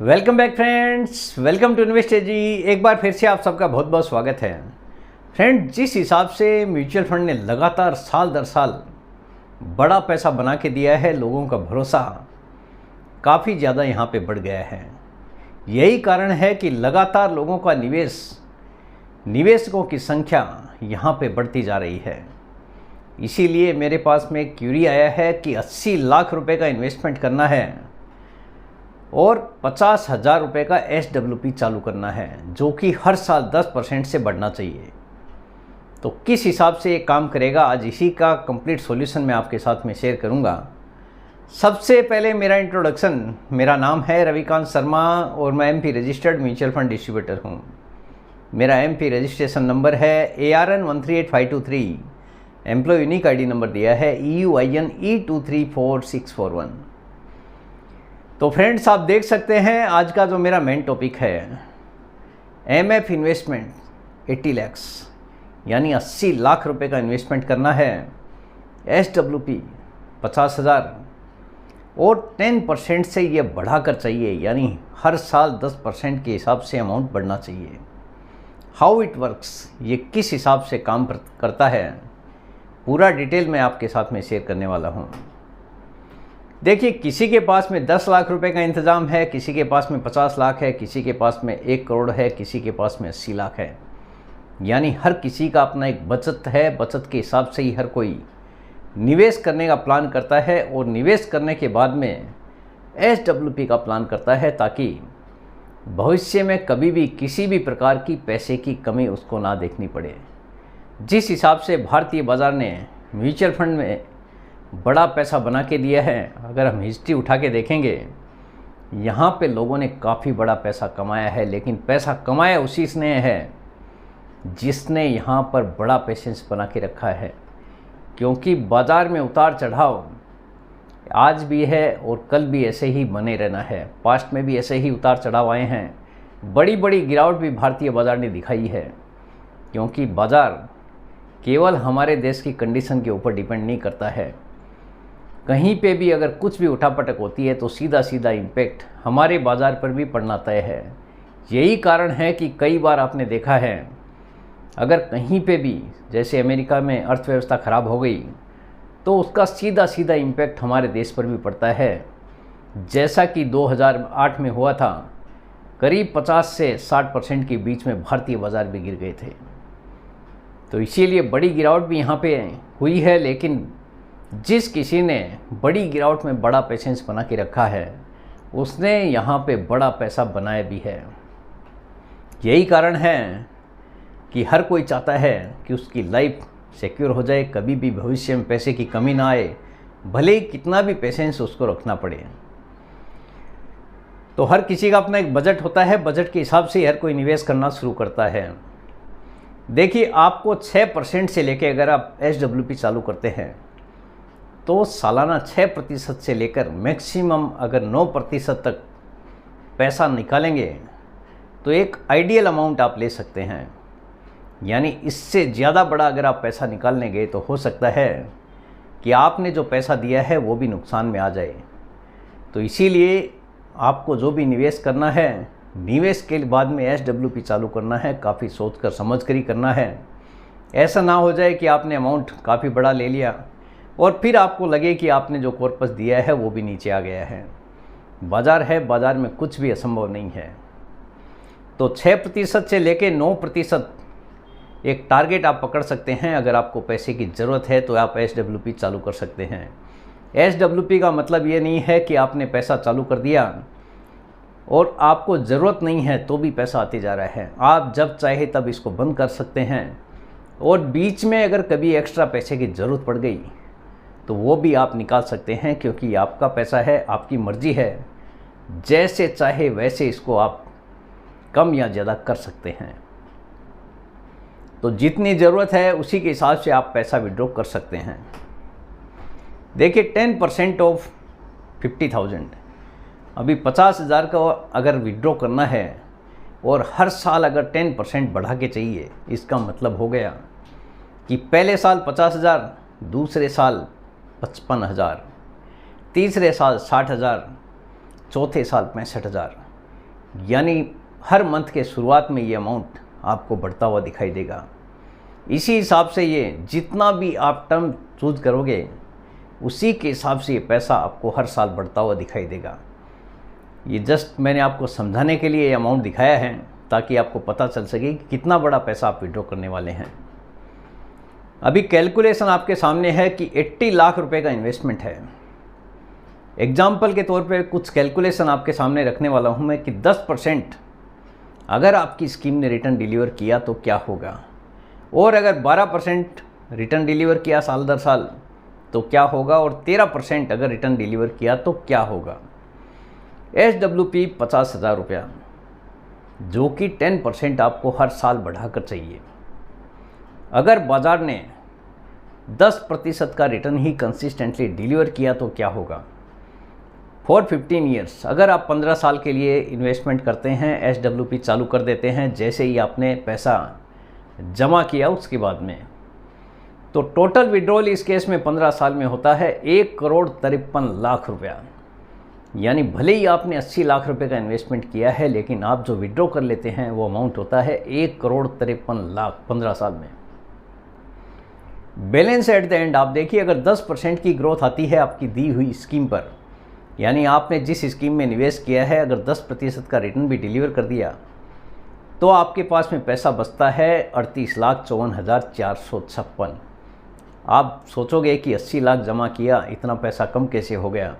Welcome back friends, welcome to इन्वेस्टेजी। एक बार फिर से आप सबका बहुत बहुत स्वागत है। फ्रेंड, जिस हिसाब से म्यूचुअल फंड ने लगातार साल दर साल बड़ा पैसा बना के दिया है, लोगों का भरोसा काफ़ी ज़्यादा यहाँ पे बढ़ गया है। यही कारण है कि लगातार लोगों का निवेशकों की संख्या यहाँ पे बढ़ती जा रही है। इसीलिए मेरे पास में एक क्यूरी आया है कि 80 लाख रुपए का इन्वेस्टमेंट करना है और 50,000 रुपये का SWP चालू करना है, जो कि हर साल 10% से बढ़ना चाहिए। तो किस हिसाब से ये काम करेगा, आज इसी का कंप्लीट सॉल्यूशन मैं आपके साथ में शेयर करूंगा। सबसे पहले मेरा इंट्रोडक्शन, मेरा नाम है रविकांत शर्मा और मैं MP registered mutual fund distributor हूं। मेरा MP रजिस्ट्रेशन नंबर है ARN 138523। Employ unique ID number दिया है EUIN E234641। तो फ्रेंड्स, आप देख सकते हैं आज का जो मेरा मेन टॉपिक है, MF इन्वेस्टमेंट 80 लैक्स यानी 80 लाख रुपए का इन्वेस्टमेंट करना है, SWP 50,000 और 10% से ये बढ़ाकर चाहिए, यानी हर साल 10% के हिसाब से अमाउंट बढ़ना चाहिए। हाउ इट वर्क्स, ये किस हिसाब से काम करता है, पूरा डिटेल मैं आपके साथ में शेयर करने वाला हूँ। देखिए, किसी के पास में 10 लाख रुपए का इंतज़ाम है, किसी के पास में 50 लाख है, किसी के पास में 1 करोड़ है, किसी के पास में 80 लाख है। यानी हर किसी का अपना एक बचत है। बचत के हिसाब से ही हर कोई निवेश करने का प्लान करता है और निवेश करने के बाद में SWP का प्लान करता है, ताकि भविष्य में कभी भी किसी भी प्रकार की पैसे की कमी उसको ना देखनी पड़े। जिस हिसाब से भारतीय बाज़ार ने म्यूचुअल फंड में बड़ा पैसा बना के दिया है, अगर हम हिस्ट्री उठा के देखेंगे, यहाँ पे लोगों ने काफ़ी बड़ा पैसा कमाया है। लेकिन पैसा कमाया उसी ने है जिसने यहाँ पर बड़ा पेशेंस बना के रखा है, क्योंकि बाज़ार में उतार चढ़ाव आज भी है और कल भी ऐसे ही बने रहना है। पास्ट में भी ऐसे ही उतार चढ़ाव आए हैं। बड़ी बड़ी गिरावट भी भारतीय बाज़ार ने दिखाई है, क्योंकि बाज़ार केवल हमारे देश की कंडीशन के ऊपर डिपेंड नहीं करता है। कहीं पे भी अगर कुछ भी उठापटक होती है तो सीधा सीधा इम्पैक्ट हमारे बाज़ार पर भी पड़ना तय है। यही कारण है कि कई बार आपने देखा है, अगर कहीं पे भी जैसे अमेरिका में अर्थव्यवस्था ख़राब हो गई तो उसका सीधा सीधा इम्पैक्ट हमारे देश पर भी पड़ता है। जैसा कि 2008 में हुआ था, करीब 50 से 60% के बीच में भारतीय बाज़ार भी गिर गए थे। तो इसीलिए बड़ी गिरावट भी यहाँ पे हुई है। लेकिन जिस किसी ने बड़ी गिरावट में बड़ा पेशेंस बना के रखा है, उसने यहाँ पे बड़ा पैसा बनाया भी है। यही कारण है कि हर कोई चाहता है कि उसकी लाइफ सिक्योर हो जाए, कभी भी भविष्य में पैसे की कमी ना आए, भले ही कितना भी पेशेंस उसको रखना पड़े। तो हर किसी का अपना एक बजट होता है, बजट के हिसाब से हर कोई निवेश करना शुरू करता है। देखिए, आपको 6% से लेकर अगर आप SWP चालू करते हैं तो सालाना 6% से लेकर मैक्सिमम अगर 9% तक पैसा निकालेंगे तो एक आइडियल अमाउंट आप ले सकते हैं। यानी इससे ज़्यादा बड़ा अगर आप पैसा निकालने गए तो हो सकता है कि आपने जो पैसा दिया है वो भी नुकसान में आ जाए। तो इसीलिए आपको जो भी निवेश करना है, निवेश के बाद में SWP चालू करना है, काफ़ी सोच कर समझ कर ही करना है। ऐसा ना हो जाए कि आपने अमाउंट काफ़ी बड़ा ले लिया और फिर आपको लगे कि आपने जो कॉर्पस दिया है वो भी नीचे आ गया है। बाज़ार है, बाज़ार में कुछ भी असंभव नहीं है। तो 6% से लेके 9% एक टारगेट आप पकड़ सकते हैं। अगर आपको पैसे की ज़रूरत है तो आप SWP चालू कर सकते हैं। SWP का मतलब ये नहीं है कि आपने पैसा चालू कर दिया और आपको ज़रूरत नहीं है तो भी पैसा आते जा रहा है। आप जब चाहे तब इसको बंद कर सकते हैं और बीच में अगर कभी एक्स्ट्रा पैसे की ज़रूरत पड़ गई तो वो भी आप निकाल सकते हैं, क्योंकि आपका पैसा है, आपकी मर्ज़ी है, जैसे चाहे वैसे इसको आप कम या ज़्यादा कर सकते हैं। तो जितनी ज़रूरत है उसी के हिसाब से आप पैसा विड्रॉ कर सकते हैं। देखिए, 10% ऑफ 50,000, अभी 50,000 का अगर विड्रॉ करना है और हर साल अगर 10% बढ़ा के चाहिए, इसका मतलब हो गया कि पहले साल 50,000, दूसरे साल 55,000, तीसरे साल 60,000, चौथे साल 65,000। यानी हर मंथ के शुरुआत में ये अमाउंट आपको बढ़ता हुआ दिखाई देगा। इसी हिसाब से ये जितना भी आप टर्म चूज करोगे उसी के हिसाब से ये पैसा आपको हर साल बढ़ता हुआ दिखाई देगा। ये जस्ट मैंने आपको समझाने के लिए ये अमाउंट दिखाया है ताकि आपको पता चल सके कि कितना बड़ा पैसा आप विड्रॉ करने वाले हैं। अभी कैलकुलेशन आपके सामने है कि 80 लाख रुपए का इन्वेस्टमेंट है। एग्जाम्पल के तौर पे कुछ कैलकुलेशन आपके सामने रखने वाला हूँ मैं कि 10% अगर आपकी स्कीम ने रिटर्न डिलीवर किया तो क्या होगा, और अगर 12% रिटर्न डिलीवर किया साल दर साल तो क्या होगा, और 13% अगर रिटर्न डिलीवर किया तो क्या होगा। SWP 50,000 रुपया, जो कि 10% आपको हर साल बढ़ाकर चाहिए। अगर बाजार ने 10% का रिटर्न ही कंसिस्टेंटली डिलीवर किया तो क्या होगा। फॉर 15 ईयर्स, अगर आप 15 साल के लिए इन्वेस्टमेंट करते हैं, SWP चालू कर देते हैं जैसे ही आपने पैसा जमा किया उसके बाद में, तो टोटल विड्रॉल इस केस में 15 साल में होता है 1,53,00,000 रुपया। यानी भले ही आपने 80 लाख रुपए का इन्वेस्टमेंट किया है, लेकिन आप जो विड्रॉ कर लेते हैं वो अमाउंट होता है 1,53,00,000 15 साल में। बैलेंस एट द एंड आप देखिए, अगर 10% की ग्रोथ आती है आपकी दी हुई स्कीम पर, यानी आपने जिस स्कीम में निवेश किया है अगर 10% का रिटर्न भी डिलीवर कर दिया तो आपके पास में पैसा बचता है 38,54,456। आप सोचोगे कि 80 लाख जमा किया, इतना पैसा कम कैसे हो गया,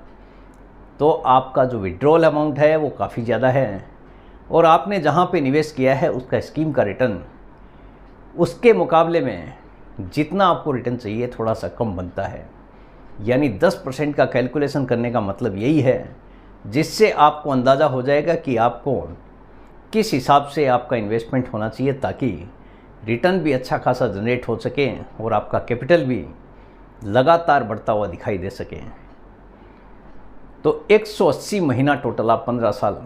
तो आपका जो विड्रॉल अमाउंट है वो काफ़ी ज़्यादा है, और आपने जहाँ पे निवेश किया है उसका स्कीम का रिटर्न उसके मुकाबले में जितना आपको रिटर्न चाहिए थोड़ा सा कम बनता है। यानी 10% का कैलकुलेशन करने का मतलब यही है, जिससे आपको अंदाज़ा हो जाएगा कि आपको किस हिसाब से आपका इन्वेस्टमेंट होना चाहिए ताकि रिटर्न भी अच्छा खासा जनरेट हो सके और आपका कैपिटल भी लगातार बढ़ता हुआ दिखाई दे सके। तो 180 महीना टोटल आप 15 साल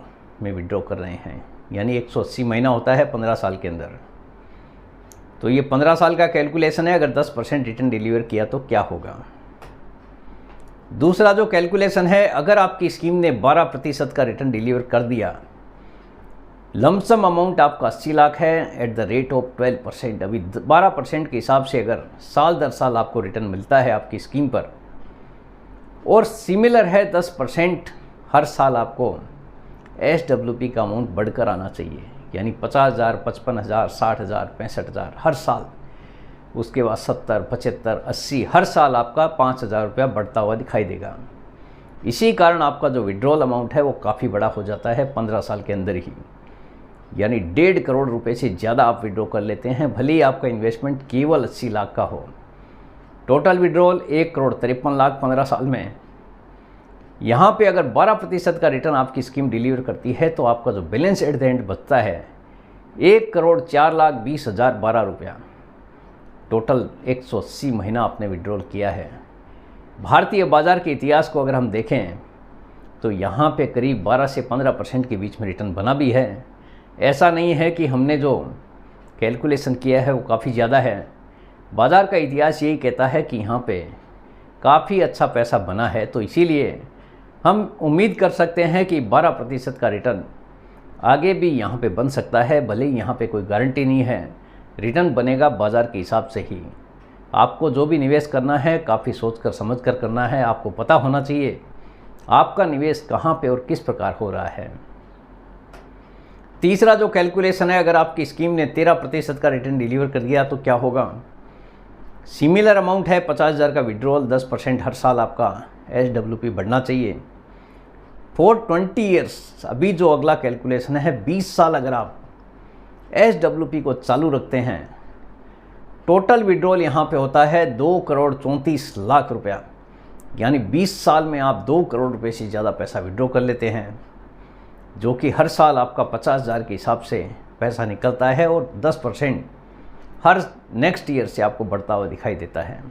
में विड्रॉ कर रहे हैं, यानी 180 महीना होता है 15 साल के अंदर। तो ये 15 साल का कैलकुलेशन है, अगर 10% रिटर्न डिलीवर किया तो क्या होगा। दूसरा जो कैलकुलेशन है, अगर आपकी स्कीम ने 12% का रिटर्न डिलीवर कर दिया, लमसम अमाउंट आपका 80 लाख है एट द रेट ऑफ 12%। अभी 12% के हिसाब से अगर साल दर साल आपको रिटर्न मिलता है आपकी स्कीम पर, और सिमिलर है 10% हर साल आपको SWP का अमाउंट बढ़कर आना चाहिए, यानी 50,000, 55,000, 60,000, 65,000 हर साल, उसके बाद 70, 75, 80 हर साल आपका 5,000 रुपया बढ़ता हुआ दिखाई देगा। इसी कारण आपका जो विड्रॉल अमाउंट है वो काफ़ी बड़ा हो जाता है 15 साल के अंदर ही, यानी 1.5 करोड़ रुपए से ज़्यादा आप विड्रॉ कर लेते हैं, भले ही आपका इन्वेस्टमेंट केवल 80 लाख का हो। टोटल विड्रॉल 1,53,00,000 15 साल में। यहाँ पे अगर 12% का रिटर्न आपकी स्कीम डिलीवर करती है तो आपका जो बैलेंस एट द एंड बचता है 1,04,20,012 रुपया। टोटल 180 महीना आपने विड्रॉल किया है। भारतीय बाज़ार के इतिहास को अगर हम देखें तो यहाँ पे करीब 12 से 15% के बीच में रिटर्न बना भी है। ऐसा नहीं है कि हमने जो कैलकुलेशन किया है वो काफ़ी ज़्यादा है। बाज़ार का इतिहास यही कहता है कि यहाँ पे काफ़ी अच्छा पैसा बना है, तो इसीलिए हम उम्मीद कर सकते हैं कि 12% का रिटर्न आगे भी यहाँ पे बन सकता है। भले ही यहाँ पे कोई गारंटी नहीं है, रिटर्न बनेगा बाज़ार के हिसाब से ही। आपको जो भी निवेश करना है काफ़ी सोच कर समझ कर करना है। आपको पता होना चाहिए आपका निवेश कहाँ पे और किस प्रकार हो रहा है। तीसरा जो कैलकुलेशन है, अगर आपकी स्कीम ने 13% का रिटर्न डिलीवर कर दिया तो क्या होगा। सिमिलर अमाउंट है 50,000 का विड्रॉल, 10% हर साल आपका SWP बढ़ना चाहिए फॉर 20 ईयर्स। अभी जो अगला कैलकुलेशन है, 20 साल अगर आप SWP को चालू रखते हैं, टोटल विड्रॉल यहाँ पे होता है 2,34,00,000 रुपया। यानी 20 साल में आप 2 करोड़ रुपए से ज़्यादा पैसा विड्रॉ कर लेते हैं, जो कि हर साल आपका 50,000 के हिसाब से पैसा निकलता है, और 10% हर नेक्स्ट ईयर से आपको बढ़ता हुआ दिखाई देता है।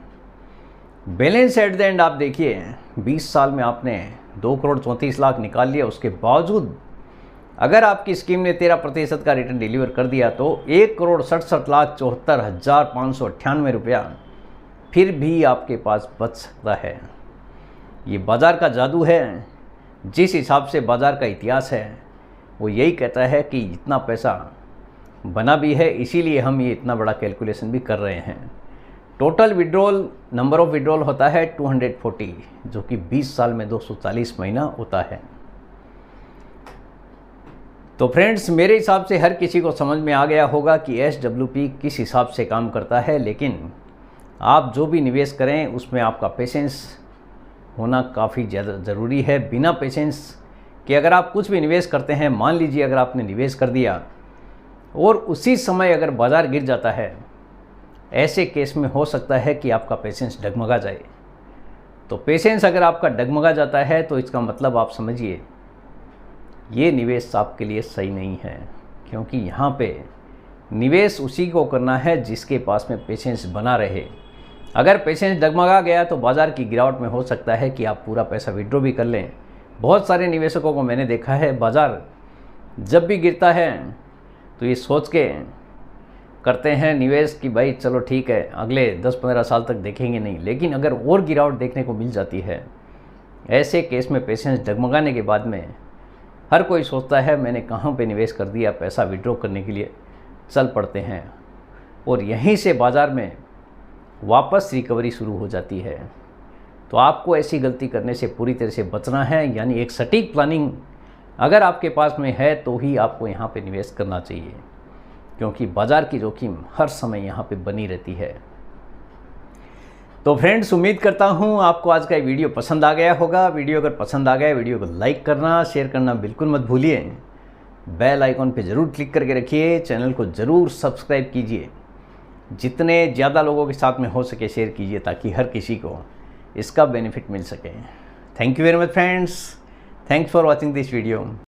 बैलेंस एट द एंड आप देखिए, 20 साल में आपने 2,34,00,000 निकाल लिया, उसके बावजूद अगर आपकी स्कीम ने 13% का रिटर्न डिलीवर कर दिया तो 1,67,74,598 रुपया फिर भी आपके पास बच सकता है। ये बाज़ार का जादू है। जिस हिसाब से बाज़ार का इतिहास है, वो यही कहता है कि इतना पैसा बना भी है, इसीलिए हम ये इतना बड़ा कैलकुलेशन भी कर रहे हैं। Total withdrawal, number of withdrawal होता है 240, जो कि 20 साल में 240 महीना होता है। तो फ्रेंड्स, मेरे हिसाब से हर किसी को समझ में आ गया होगा कि SWP किस हिसाब से काम करता है, लेकिन आप जो भी निवेश करें उसमें आपका पेशेंस होना काफ़ी ज़्यादा ज़रूरी है। बिना पेशेंस के अगर आप कुछ भी निवेश करते हैं, मान लीजिए अगर आपने निवेश कर दिया और उसी समय अगर बाज़ार गिर जाता है, ऐसे केस में हो सकता है कि आपका पेशेंस डगमगा जाए। तो पेशेंस अगर आपका डगमगा जाता है तो इसका मतलब आप समझिए ये निवेश आपके लिए सही नहीं है, क्योंकि यहाँ पे निवेश उसी को करना है जिसके पास में पेशेंस बना रहे। अगर पेशेंस डगमगा गया तो बाज़ार की गिरावट में हो सकता है कि आप पूरा पैसा विड्रॉ भी कर लें। बहुत सारे निवेशकों को मैंने देखा है, बाज़ार जब भी गिरता है तो ये सोच के करते हैं निवेश कि भाई चलो ठीक है, अगले 10-15 साल तक देखेंगे नहीं, लेकिन अगर और गिरावट देखने को मिल जाती है, ऐसे केस में पेशेंस डगमगाने के बाद में हर कोई सोचता है मैंने कहाँ पे निवेश कर दिया, पैसा विड्रॉ करने के लिए चल पड़ते हैं और यहीं से बाज़ार में वापस रिकवरी शुरू हो जाती है। तो आपको ऐसी गलती करने से पूरी तरह से बचना है, यानी एक सटीक प्लानिंग अगर आपके पास में है तो ही आपको यहाँ पे निवेश करना चाहिए, क्योंकि बाज़ार की जोखिम हर समय यहाँ पे बनी रहती है। तो फ्रेंड्स, उम्मीद करता हूँ आपको आज का ये वीडियो पसंद आ गया होगा। वीडियो अगर पसंद आ गया, वीडियो को लाइक करना, शेयर करना बिल्कुल मत भूलिए। बेल आइकॉन पे ज़रूर क्लिक करके रखिए, चैनल को ज़रूर सब्सक्राइब कीजिए। जितने ज़्यादा लोगों के साथ में हो सके शेयर कीजिए, ताकि हर किसी को इसका बेनिफिट मिल सके। Thank you very much friends, thanks for watching this video.